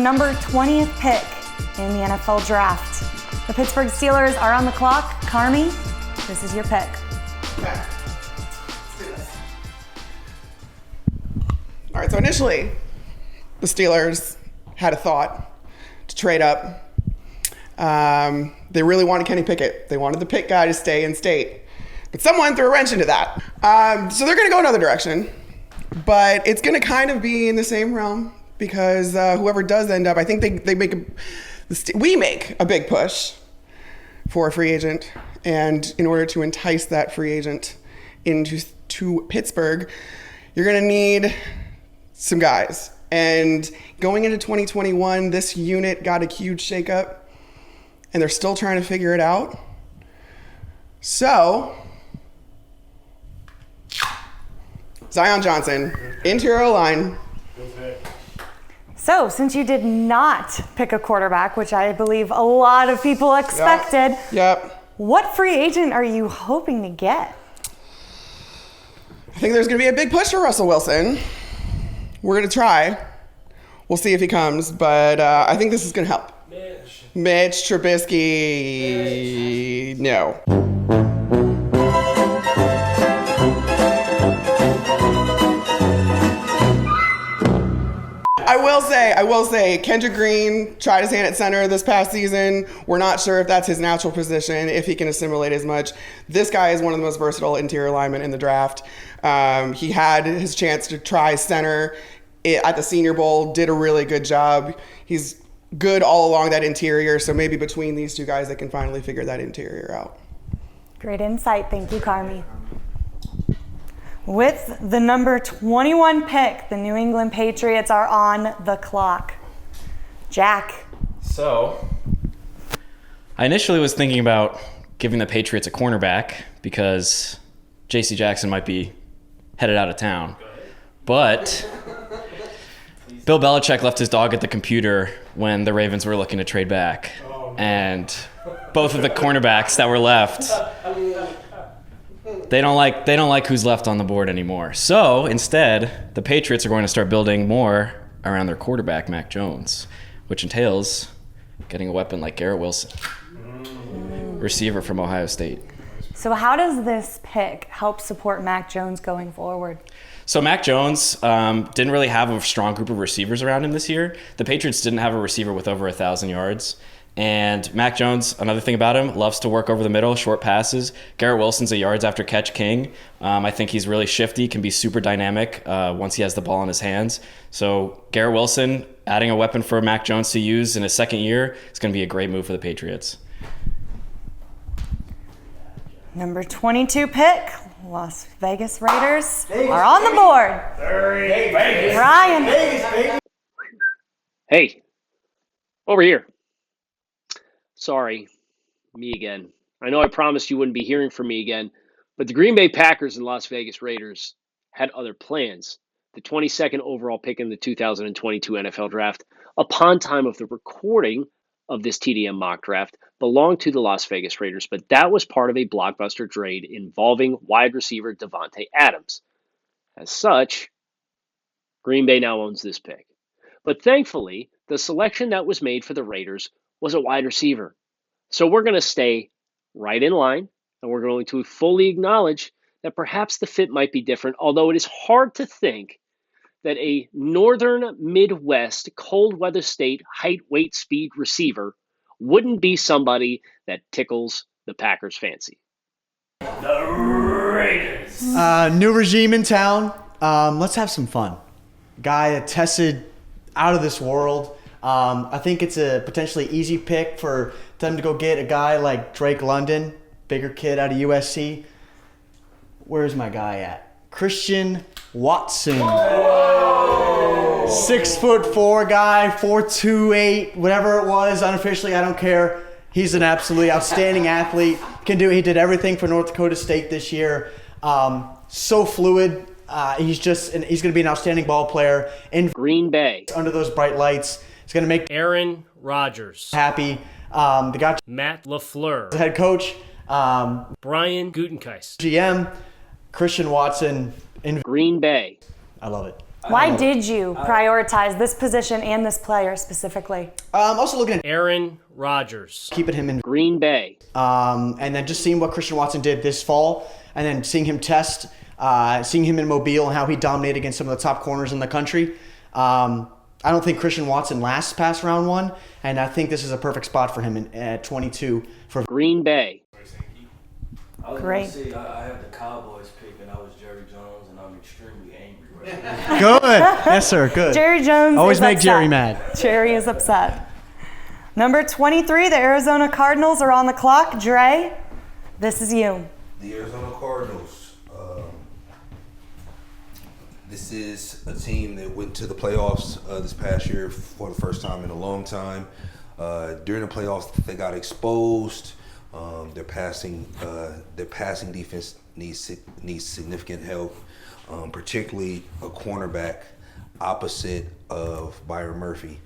number 20th pick in the NFL Draft. The Pittsburgh Steelers are on the clock. Carmi, this is your pick. Okay. Let's do this. All right, so initially, the Steelers had a thought to trade up. They really wanted Kenny Pickett. They wanted the pick guy to stay in state. But someone threw a wrench into that. So they're going to go another direction. But it's going to kind of be in the same realm because whoever does end up, I think we make a big push for a free agent. And in order to entice that free agent to Pittsburgh, you're going to need some guys. And going into 2021, this unit got a huge shakeup. And they're still trying to figure it out. So, Zion Johnson, interior line. So, since you did not pick a quarterback, which I believe a lot of people expected, Yep. What free agent are you hoping to get? I think there's going to be a big push for Russell Wilson. We're going to try. We'll see if he comes, but I think this is going to help. Mitch Trubisky. No. I will say, Kendrick Green tried his hand at center this past season. We're not sure if that's his natural position, if he can assimilate as much. This guy is one of the most versatile interior linemen in the draft. He had his chance to try center at the Senior Bowl, did a really good job. He's good all along that interior, so maybe between these two guys they can finally figure that interior out. Great insight. Thank you, Carmi. With the number 21 pick, the New England Patriots are on the clock. Jack. So, I initially was thinking about giving the Patriots a cornerback because J.C. Jackson might be headed out of town. But Bill Belichick left his dog at the computer when the Ravens were looking to trade back. And both of the cornerbacks that were left, they don't like who's left on the board anymore. So instead, the Patriots are going to start building more around their quarterback, Mac Jones, which entails getting a weapon like Garrett Wilson, receiver from Ohio State. So how does this pick help support Mac Jones going forward? So Mac Jones didn't really have a strong group of receivers around him this year. The Patriots didn't have a receiver with over 1,000 yards. And Mac Jones, another thing about him, loves to work over the middle, short passes. Garrett Wilson's a yards after catch king. I think he's really shifty, can be super dynamic once he has the ball in his hands. So Garrett Wilson, adding a weapon for Mac Jones to use in his second year, is going to be a great move for the Patriots. Number 22 pick, Las Vegas Raiders are on the board. Ryan. Hey, over here. Sorry, me again. I know I promised you wouldn't be hearing from me again, but the Green Bay Packers and Las Vegas Raiders had other plans. The 22nd overall pick in the 2022 NFL Draft, upon time of the recording of this TDN Mock Draft, belonged to the Las Vegas Raiders, but that was part of a blockbuster trade involving wide receiver Davante Adams. As such, Green Bay now owns this pick. But thankfully, the selection that was made for the Raiders was a wide receiver. So we're going to stay right in line, and we're going to fully acknowledge that perhaps the fit might be different, although it is hard to think that a northern Midwest cold weather state height, weight, speed receiver wouldn't be somebody that tickles the Packers' fancy. The Raiders. New regime in town. Let's have some fun. Guy that tested out of this world. I think it's a potentially easy pick for them to go get a guy like Drake London, bigger kid out of USC. Where's my guy at? Christian Watson. Whoa. 6'4" guy, 4'2", whatever it was, unofficially, I don't care. He's an absolutely outstanding athlete. He did everything for North Dakota State this year. So fluid. He's going to be an outstanding ball player. In Green Bay. Under those bright lights. It's going to make Aaron Rodgers. Happy. They got Matt LaFleur. The head coach. Brian Gutekunst. GM. Christian Watson. In Green Bay. I love it. Why did you prioritize this position and this player specifically? I'm also looking at Aaron Rodgers. keeping him in, Green Bay. and then just seeing what Christian Watson did this fall, and then seeing him test, seeing him in Mobile and how he dominated against some of the top corners in the country. I don't think Christian Watson lasts past round 1, and I think this is a perfect spot for him at 22 for Green Bay. I was Great. gonna say I have the Cowboys pick, and I was Jerry Jones, and I'm extremely angry right now. Good. Yes, sir. Good. Jerry Jones Always is make upset. Jerry mad. Jerry is upset. Number 23, the Arizona Cardinals are on the clock. Dre, this is you. The Arizona Cardinals. This is a team that went to the playoffs this past year for the first time in a long time. During the playoffs, they got exposed. Their passing defense needs significant help, particularly a cornerback opposite of Byron Murphy.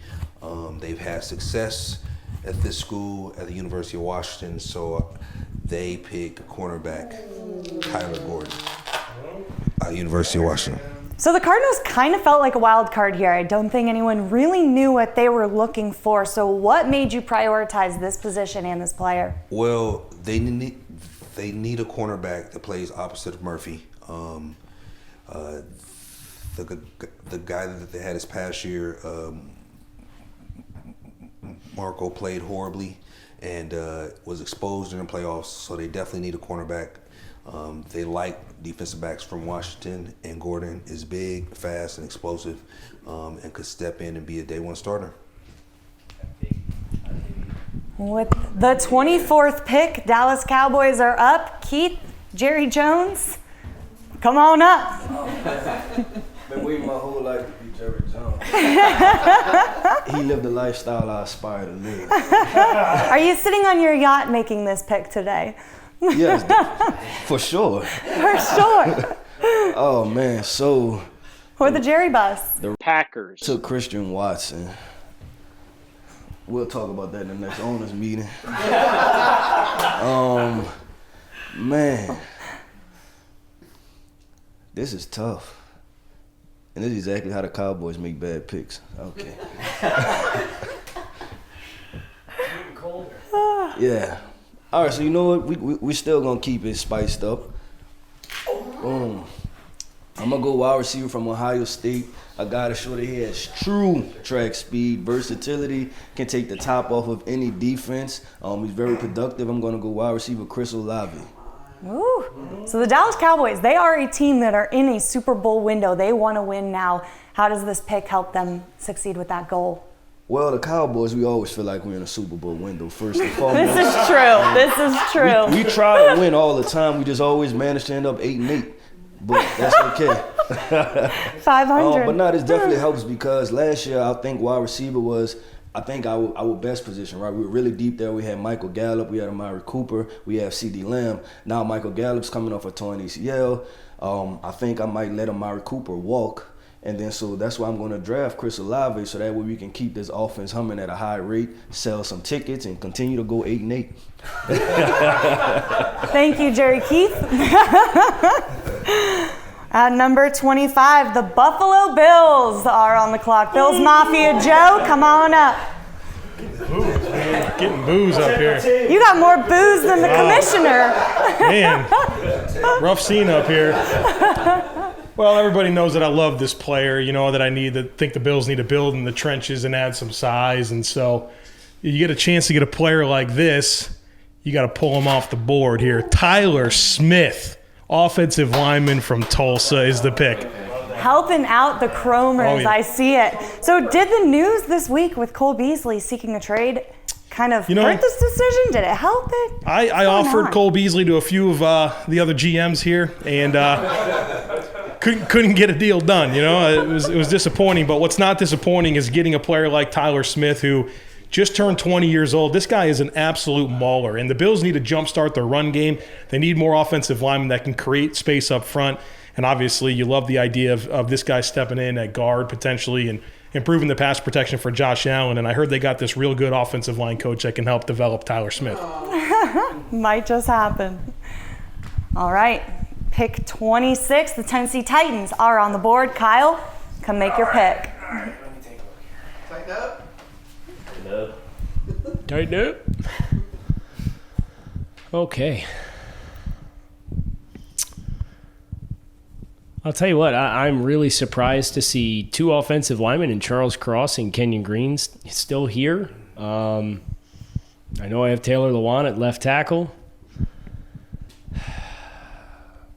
They've had success at this school at the University of Washington, so they pick cornerback Kyler Gordon, University of Washington. So the Cardinals kind of felt like a wild card here. I don't think anyone really knew what they were looking for. So what made you prioritize this position and this player? Well, they need a cornerback that plays opposite of Murphy. The guy that they had this past year, Marco, played horribly and was exposed in the playoffs, so they definitely need a cornerback. They like defensive backs from Washington, and Gordon is big, fast, and explosive, and could step in and be a day one starter. With the 24th pick, Dallas Cowboys are up. Keith, Jerry Jones, come on up. Been waiting my whole life to be Jerry Jones. He lived the lifestyle I aspire to live. Are you sitting on your yacht making this pick today? Yes, for sure. For sure. Oh man, so Or the Jerry bus. Packers. took Christian Watson. We'll talk about that in the next owners meeting. Man, this is tough. And this is exactly how the Cowboys make bad picks. Okay. Yeah. All right, so you know what? We still going to keep it spiced up. I'm going to go wide receiver from Ohio State. A guy to show that he has true track speed, versatility, can take the top off of any defense. He's very productive. I'm going to go wide receiver Chris Olave. Ooh. So the Dallas Cowboys, they are a team that are in a Super Bowl window. They want to win now. How does this pick help them succeed with that goal? Well, the Cowboys, we always feel like we're in a Super Bowl window, first and foremost. This is true. This is true. We try to win all the time. We just always manage to end up 8-8. But that's okay. 500. But no, this definitely helps because last year I think wide receiver was, our best position, right? We were really deep there. We had Michael Gallup, we had Amari Cooper, we have CD Lamb. Now Michael Gallup's coming off a torn ACL. I think I might let Amari Cooper walk. And then so that's why I'm going to draft Chris Olave so that way we can keep this offense humming at a high rate, sell some tickets, and continue to go 8-8. Thank you, Jerry Keith. At number 25, the Buffalo Bills are on the clock. Bills Mafia Joe, come on up. Getting booze up here. You got more booze than the commissioner. Man, rough scene up here. Well, everybody knows that I love this player, you know, that I think the Bills need to build in the trenches and add some size. And so you get a chance to get a player like this, you got to pull him off the board here. Tyler Smith, offensive lineman from Tulsa, is the pick. Helping out the Chromers, Oh, yeah. I see it. So did the news this week with Cole Beasley seeking a trade kind of hurt this decision? Did it help it? I offered Cole Beasley to a few of the other GMs here, and couldn't get a deal done. You know, it was disappointing. But what's not disappointing is getting a player like Tyler Smith, who just turned 20 years old. This guy is an absolute mauler, and the Bills need to jumpstart their run game. They need more offensive linemen that can create space up front. And obviously, you love the idea of this guy stepping in at guard potentially and improving the pass protection for Josh Allen. And I heard they got this real good offensive line coach that can help develop Tyler Smith. Might just happen. All right. Pick 26, the Tennessee Titans are on the board. Kyle, Come make your pick. Tighten up. Tighten up. Okay. I'll tell you what, I'm really surprised to see 2 offensive linemen in Charles Cross and Kenyon Green still here. I know I have Taylor Lewan at left tackle.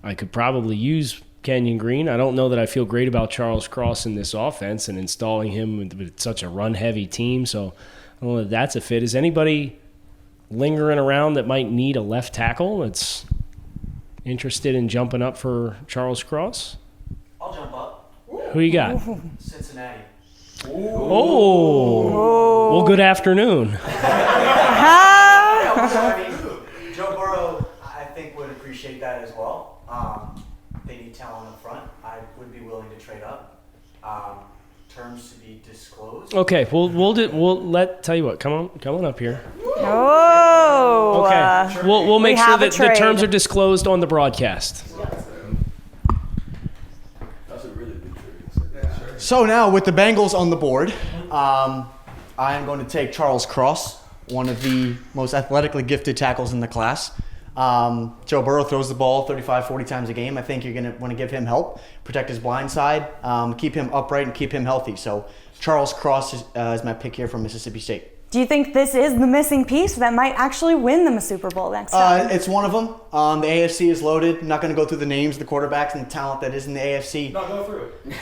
I could probably use Kenyon Green. I don't know that I feel great about Charles Cross in this offense and installing him with such a run-heavy team, so I don't know if that's a fit. Is anybody lingering around that might need a left tackle that's interested in jumping up for Charles Cross? I'll jump up. Who you got? Cincinnati. Oh. Well, good afternoon. Joe Burrow, I think, would appreciate that as well. They need talent up front. I would be willing to trade up. Terms to be disclosed. Okay, we'll tell you what. Come on up here. Oh. Okay, we'll make sure have a that the trade. terms are disclosed on the broadcast. So now with the Bengals on the board, I am going to take Charles Cross, one of the most athletically gifted tackles in the class. Joe Burrow throws the ball 35, 40 times a game. I think you're going to want to give him help, protect his blind side, keep him upright, and keep him healthy. So Charles Cross is my pick here from Mississippi State. Do you think this is the missing piece that might actually win them a Super Bowl next time? It's one of them. The AFC is loaded. I'm not going to go through the names, the quarterbacks, and the talent that is in the AFC. Not go through it.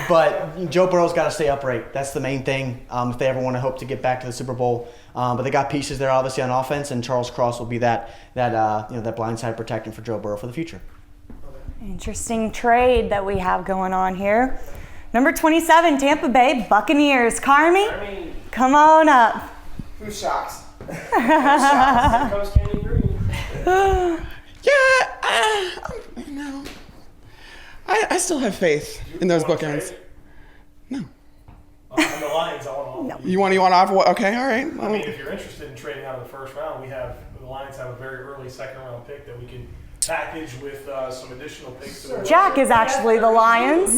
But Joe Burrow's got to stay upright. That's the main thing if they ever want to hope to get back to the Super Bowl. But they got pieces there, obviously, on offense, and Charles Cross will be that blindside protecting for Joe Burrow for the future. Interesting trade that we have going on here. Number 27, Tampa Bay Buccaneers. Carmi, come on up. Who's shocked? Here comes Kenyon Green. No. I still have faith in those bookends. No. On the Lions, I want to. You want to offer what? Okay, all right. I mean, if you're interested in trading out of the first round, the Lions have a very early second round pick that we can package with some additional picks. Jack is actually the Lions.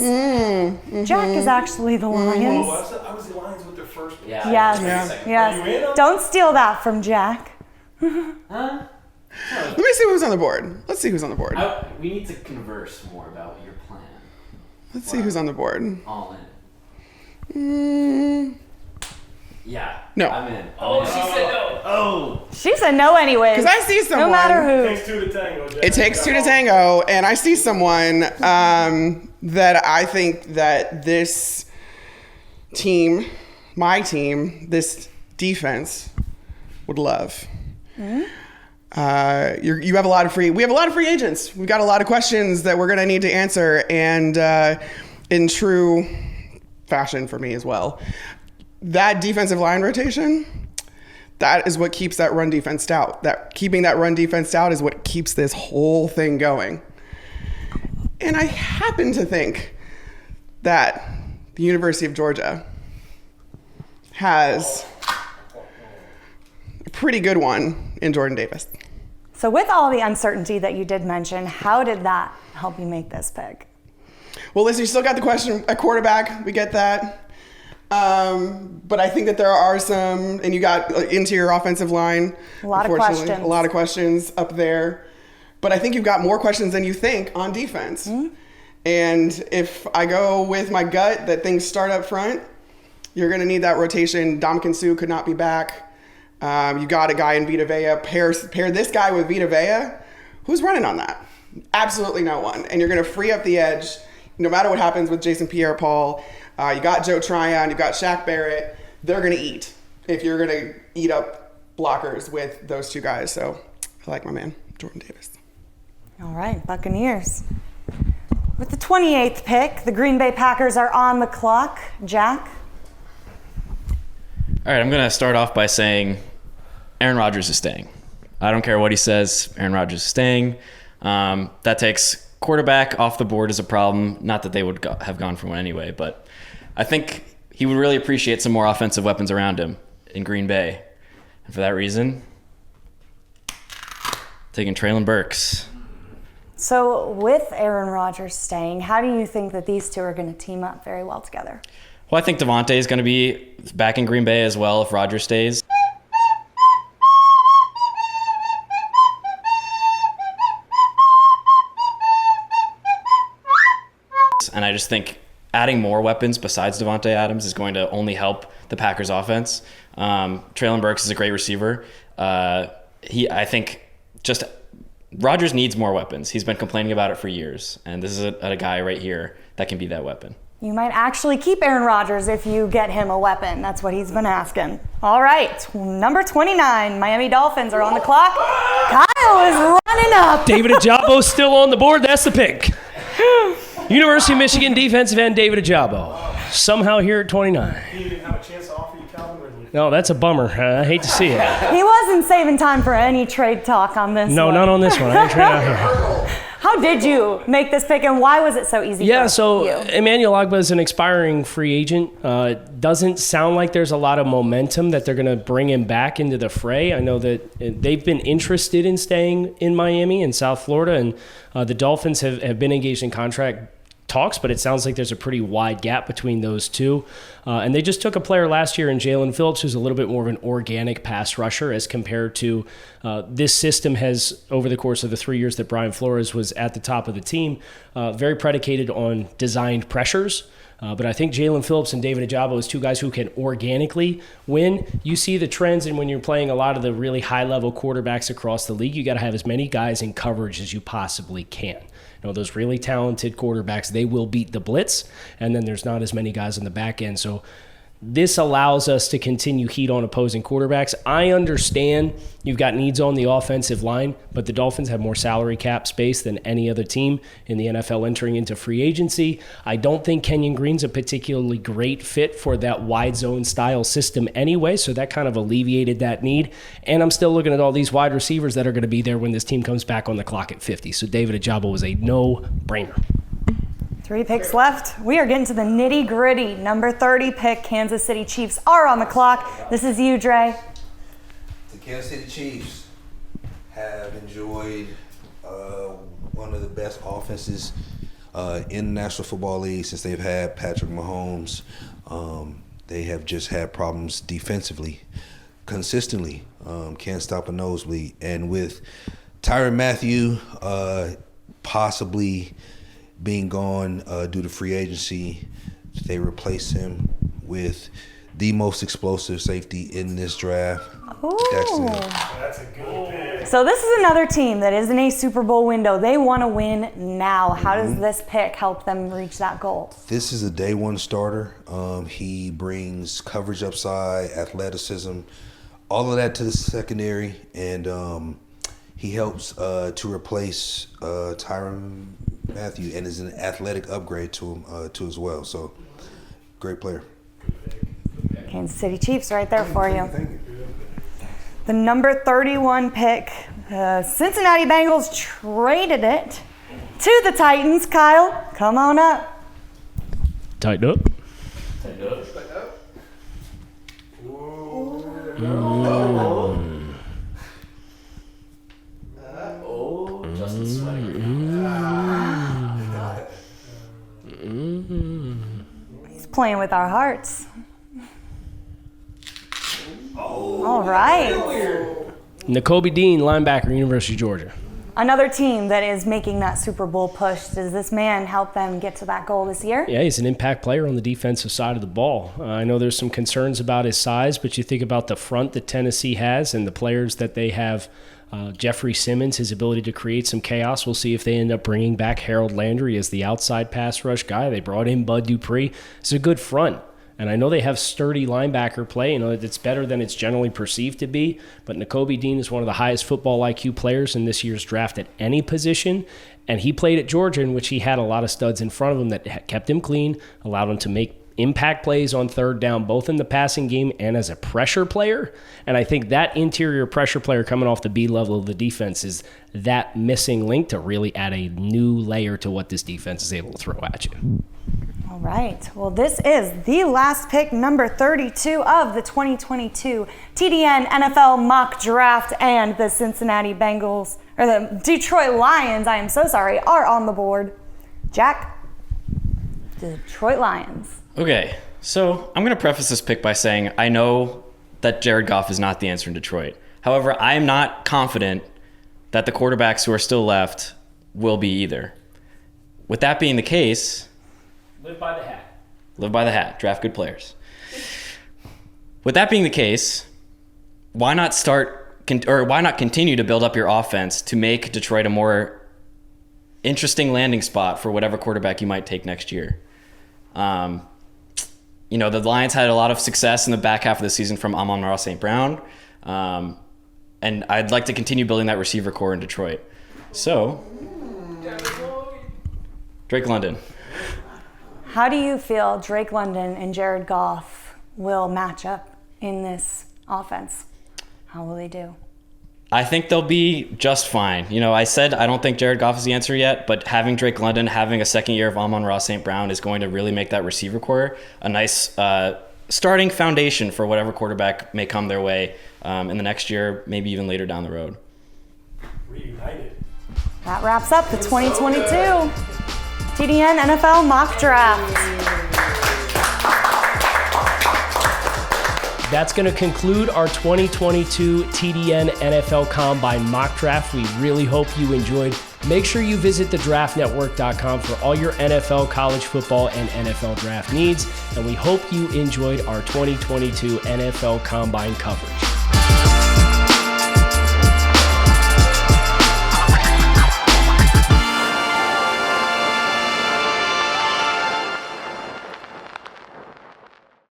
Jack is actually the Lions. I was the Lions with their first pick. Yes, yes. Don't steal that from Jack. Let me see who's on the board. Let's see who's on the board. We need to converse more about your plan. Let's see who's on the board. All in. Yeah. No. I'm in. She said no. Oh. She said no anyways. Because I see someone. No matter who. It takes 2 to tango, Jack. It takes 2 to tango, and I see someone that I think that this team, my team, this defense would love. You have a lot of we have a lot of free agents. We've got a lot of questions that we're going to need to answer, and in true fashion for me as well. That defensive line rotation, that is what keeps that run defense stout. Keeping that run defense stout is what keeps this whole thing going. And I happen to think that the University of Georgia has a pretty good one in Jordan Davis. So with all the uncertainty that you did mention, how did that help you make this pick? Well, listen, you still got the question at quarterback. We get that. But I think that there are some, and you got interior offensive line. A lot of questions up there. But I think you've got more questions than you think on defense. Mm-hmm. And if I go with my gut that things start up front, you're going to need that rotation. Dominican Sue could not be back. You got a guy in Vita Vea. Pair this guy with Vita Vea. Who's running on that? Absolutely no one. And you're going to free up the edge no matter what happens with Jason Pierre-Paul. You got Joe Tryon, you got Shaq Barrett. They're going to eat if you're going to eat up blockers with those two guys. So I like my man, Jordan Davis. All right, Buccaneers. With the 28th pick, the Green Bay Packers are on the clock. Jack? All right, I'm going to start off by saying Aaron Rodgers is staying. I don't care what he says. Aaron Rodgers is staying. That takes quarterback off the board is a problem. Not that they would have gone for one anyway, but I think he would really appreciate some more offensive weapons around him in Green Bay. And for that reason, taking Traylon Burks. So with Aaron Rodgers staying, how do you think that these two are going to team up very well together? Well, I think Devontae is going to be back in Green Bay as well if Rodgers stays. And I just think adding more weapons besides Devontae Adams is going to only help the Packers offense. Traylon Burks is a great receiver. I think just Rodgers needs more weapons. He's been complaining about it for years, and this is a guy right here that can be that weapon. You might actually keep Aaron Rodgers if you get him a weapon. That's what he's been asking. All right, number 29, Miami Dolphins are on the clock. Kyle is running up. David Ajabo's still on the board. That's the pick. University of Michigan defensive end David Ajabo. Somehow here at 29. He didn't have a chance to offer you Calvin Ridley. No, that's a bummer. I hate to see it. He wasn't saving time for any trade talk on this No, one. not on this one. I didn't trade out here. How did you make this pick, and why was it so easy for you? Emmanuel Ogbah is an expiring free agent. Doesn't sound like there's a lot of momentum that they're going to bring him back into the fray. I know that they've been interested in staying in Miami and South Florida, and the Dolphins have been engaged in contract talks, but it sounds like there's a pretty wide gap between those two. And they just took a player last year in Jalen Phillips, who's a little bit more of an organic pass rusher as compared to this system has, over the course of the 3 years that Brian Flores was at the top of the team, very predicated on designed pressures. But I think Jalen Phillips and David Ajabo is two guys who can organically win. You see the trends, and when you're playing a lot of the really high-level quarterbacks across the league, you got to have as many guys in coverage as you possibly can. You know, those really talented quarterbacks, they will beat the blitz, and then there's not as many guys on the back end. So this allows us to continue heat on opposing quarterbacks. I understand you've got needs on the offensive line, but the Dolphins have more salary cap space than any other team in the NFL entering into free agency. I don't think Kenyon Green's a particularly great fit for that wide zone style system anyway, so that kind of alleviated that need. And I'm still looking at all these wide receivers that are going to be there when this team comes back on the clock at 50. So David Ajabo was a no-brainer. 3 picks left. We are getting to the nitty-gritty. Number 30 pick, Kansas City Chiefs are on the clock. This is you, Dre. The Kansas City Chiefs have enjoyed one of the best offenses in the National Football League since they've had Patrick Mahomes. They have just had problems defensively, consistently. Can't stop a nosebleed. And with Tyrann Mathieu possibly being gone due to free agency, they replace him with the most explosive safety in this draft. That's a good pick. So this is another team that is in a Super Bowl window. They want to win now. How does this pick help them reach that goal? This is a day one starter. He brings coverage upside, athleticism, all of that to the secondary, and he helps to replace Tyrann Mathieu, and is an athletic upgrade to him too as well. So, great player. Kansas City Chiefs right there for you. Thank you. The number 31 pick, Cincinnati Bengals traded it to the Titans. Kyle, come on up. Tighten up. Justin's sweating. He's playing with our hearts. All right. Nakobe Dean, linebacker, University of Georgia. Another team that is making that Super Bowl push. Does this man help them get to that goal this year? Yeah, he's an impact player on the defensive side of the ball. I know there's some concerns about his size, but you think about the front that Tennessee has and the players that they have. Jeffrey Simmons, his ability to create some chaos. We'll see if they end up bringing back Harold Landry as the outside pass rush guy. They brought in Bud Dupree. It's a good front. And I know they have sturdy linebacker play. You know, it's better than it's generally perceived to be. But Nakobe Dean is one of the highest football IQ players in this year's draft at any position. And he played at Georgia, in which he had a lot of studs in front of him that kept him clean, allowed him to make impact plays on third down, both in the passing game and as a pressure player. And I think that interior pressure player coming off the B level of the defense is that missing link to really add a new layer to what this defense is able to throw at you. All All right. Well, this is the last pick, number 32 of the 2022 TDN NFL Mock Draft, and the Cincinnati Bengals, or the Detroit Lions, I am so sorry, are on the board. Jack, the Detroit Lions. Okay, so I'm going to preface this pick by saying I know that Jared Goff is not the answer in Detroit. However, I am not confident that the quarterbacks who are still left will be either. With that being the case, Live by the hat. live by the hat, draft good players. With that being the case, why not continue to build up your offense to make Detroit a more interesting landing spot for whatever quarterback you might take next year? The Lions had a lot of success in the back half of the season from Amon-Ra St. Brown, and I'd like to continue building that receiver core in Detroit. So, Drake London. How do you feel Drake London and Jared Goff will match up in this offense? How will they do? I think they'll be just fine. I said I don't think Jared Goff is the answer yet, but having Drake London, having a second year of Amon-Ra St. Brown is going to really make that receiver core a nice starting foundation for whatever quarterback may come their way in the next year, maybe even later down the road. Reunited. That wraps up the 2022 TDN NFL Mock Draft. That's going to conclude our 2022 TDN NFL Combine Mock Draft. We really hope you enjoyed. Make sure you visit thedraftnetwork.com for all your NFL, college football, and NFL draft needs. And we hope you enjoyed our 2022 NFL Combine coverage.